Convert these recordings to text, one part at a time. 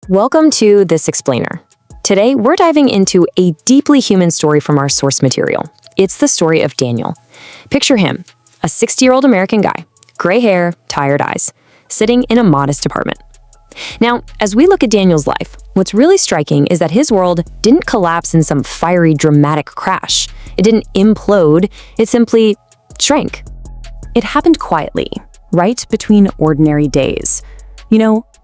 Welcome to This Explainer. Today, we're diving into a deeply human story from our source material. It's the story of Daniel. Picture him, a 60-year-old American guy, gray hair, tired eyes, sitting in a modest apartment. Now, as we look at Daniel's life, what's really striking is that his world didn't collapse in some fiery, dramatic crash. It didn't implode, it simply shrank. It happened quietly, right between ordinary days.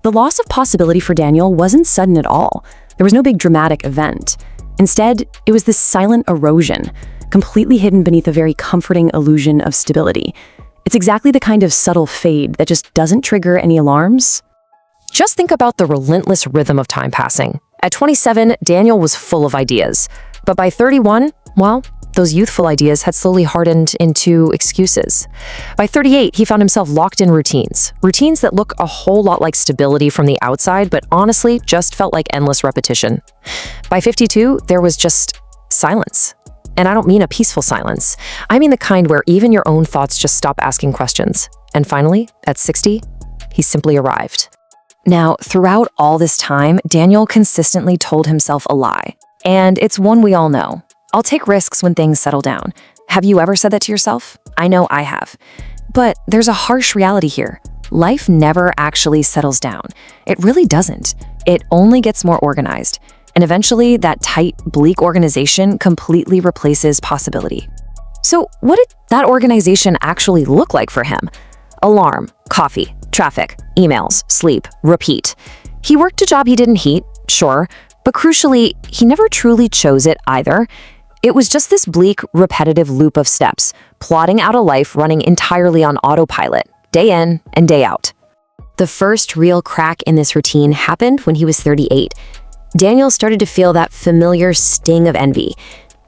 The loss of possibility for Daniel wasn't sudden at all. There was no big dramatic event. Instead, it was this silent erosion, completely hidden beneath a very comforting illusion of stability. It's exactly the kind of subtle fade that just doesn't trigger any alarms. Just think about the relentless rhythm of time passing. At 27, Daniel was full of ideas. But by 31, well, those youthful ideas had slowly hardened into excuses. By 38, he found himself locked in routines that look a whole lot like stability from the outside, but honestly just felt like endless repetition. By 52, there was just silence. And I don't mean a peaceful silence. I mean the kind where even your own thoughts just stop asking questions. And finally, at 60, he simply arrived. Now, throughout all this time, Daniel consistently told himself a lie. And it's one we all know. I'll take risks when things settle down. Have you ever said that to yourself? I know I have. But there's a harsh reality here. Life never actually settles down. It really doesn't. It only gets more organized. And eventually, that tight, bleak organization completely replaces possibility. So what did that organization actually look like for him? Alarm, coffee, traffic, emails, sleep, repeat. He worked a job he didn't hate, sure, but crucially, he never truly chose it either. It was just this bleak, repetitive loop of steps, plotting out a life running entirely on autopilot, day in and day out. The first real crack in this routine happened when he was 38. Daniel started to feel that familiar sting of envy.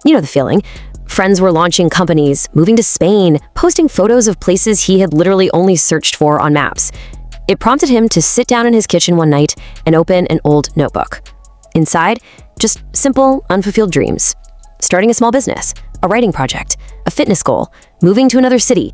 You know the feeling. Friends were launching companies, moving to Spain, posting photos of places he had literally only searched for on maps. It prompted him to sit down in his kitchen one night and open an old notebook. Inside, just simple, unfulfilled dreams. Starting a small business, a writing project, a fitness goal, moving to another city.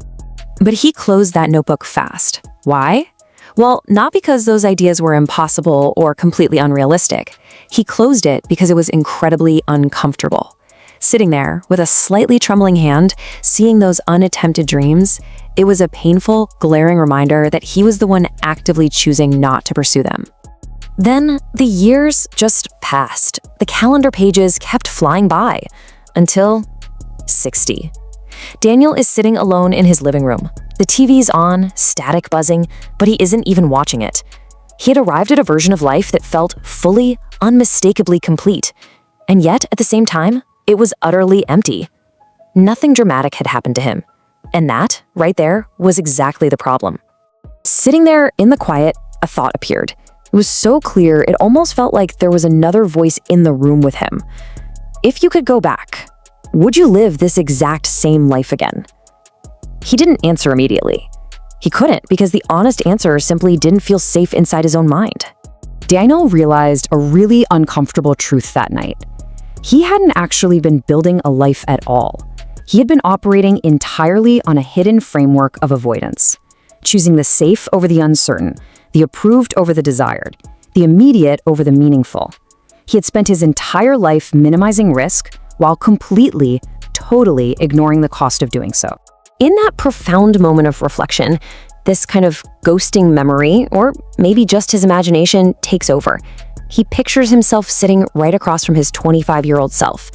But he closed that notebook fast. Why? Well, not because those ideas were impossible or completely unrealistic. He closed it because it was incredibly uncomfortable. Sitting there with a slightly trembling hand, seeing those unattempted dreams, it was a painful, glaring reminder that he was the one actively choosing not to pursue them. Then the years just passed. The calendar pages kept flying by until 60. Daniel is sitting alone in his living room. The TV's on, static buzzing, but he isn't even watching it. He had arrived at a version of life that felt fully, unmistakably complete. And yet, at the same time, it was utterly empty. Nothing dramatic had happened to him. And that, right there, was exactly the problem. Sitting there in the quiet, a thought appeared. It was so clear, it almost felt like there was another voice in the room with him. If you could go back, would you live this exact same life again? He didn't answer immediately. He couldn't because the honest answer simply didn't feel safe inside his own mind. Daniel realized a really uncomfortable truth that night. He hadn't actually been building a life at all. He had been operating entirely on a hidden framework of avoidance, choosing the safe over the uncertain, the approved over the desired, the immediate over the meaningful. He had spent his entire life minimizing risk while completely, totally ignoring the cost of doing so. In that profound moment of reflection, this kind of ghosting memory, or maybe just his imagination, takes over. He pictures himself sitting right across from his 25-year-old self.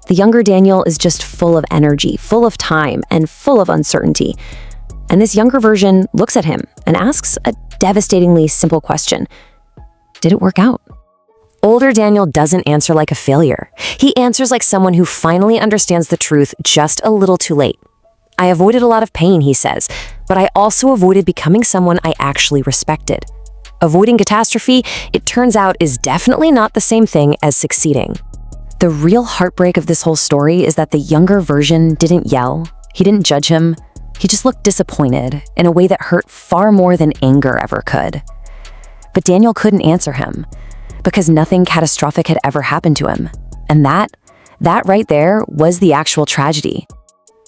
The younger Daniel is just full of energy, full of time, and full of uncertainty. And this younger version looks at him and asks a devastatingly simple question. Did it work out? Older Daniel doesn't answer like a failure. He answers like someone who finally understands the truth just a little too late. I avoided a lot of pain, he says, but I also avoided becoming someone I actually respected. Avoiding catastrophe, it turns out, is definitely not the same thing as succeeding. The real heartbreak of this whole story is that the younger version didn't yell. He didn't judge him. He just looked disappointed in a way that hurt far more than anger ever could. But Daniel couldn't answer him because nothing catastrophic had ever happened to him. And that right there was the actual tragedy.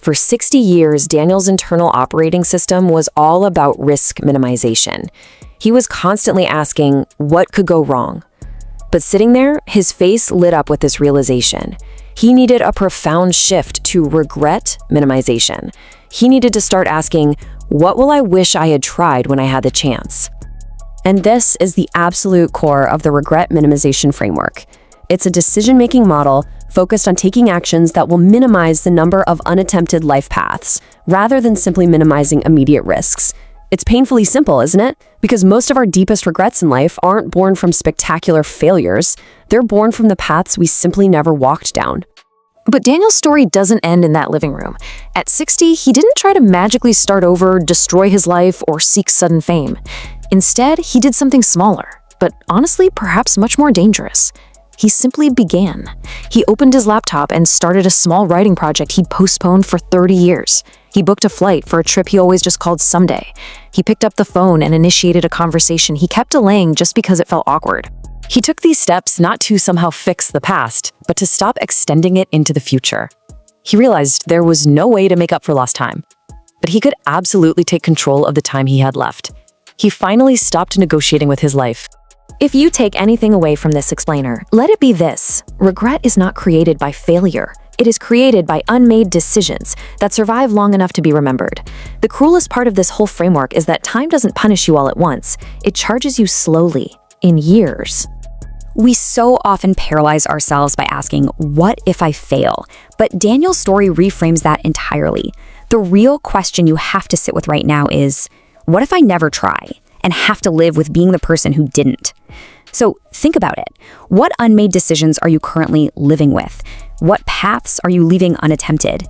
For 60 years, Daniel's internal operating system was all about risk minimization. He was constantly asking, what could go wrong? But sitting there, his face lit up with this realization. He needed a profound shift to regret minimization. He needed to start asking, what will I wish I had tried when I had the chance? And this is the absolute core of the regret minimization framework. It's a decision-making model focused on taking actions that will minimize the number of unattempted life paths, rather than simply minimizing immediate risks. It's painfully simple, isn't it? Because most of our deepest regrets in life aren't born from spectacular failures. They're born from the paths we simply never walked down. But Daniel's story doesn't end in that living room. At 60, he didn't try to magically start over, destroy his life, or seek sudden fame. Instead, he did something smaller, but honestly, perhaps much more dangerous. He simply began. He opened his laptop and started a small writing project he'd postponed for 30 years. He booked a flight for a trip he always just called someday. He picked up the phone and initiated a conversation he kept delaying just because it felt awkward. He took these steps not to somehow fix the past, but to stop extending it into the future. He realized there was no way to make up for lost time, but he could absolutely take control of the time he had left. He finally stopped negotiating with his life. If you take anything away from this explainer, let it be this: regret is not created by failure. It is created by unmade decisions that survive long enough to be remembered. The cruelest part of this whole framework is that time doesn't punish you all at once. It charges you slowly, in years. We so often paralyze ourselves by asking, what if I fail? But Daniel's story reframes that entirely. The real question you have to sit with right now is, what if I never try and have to live with being the person who didn't? So think about it. What unmade decisions are you currently living with? What paths are you leaving unattempted?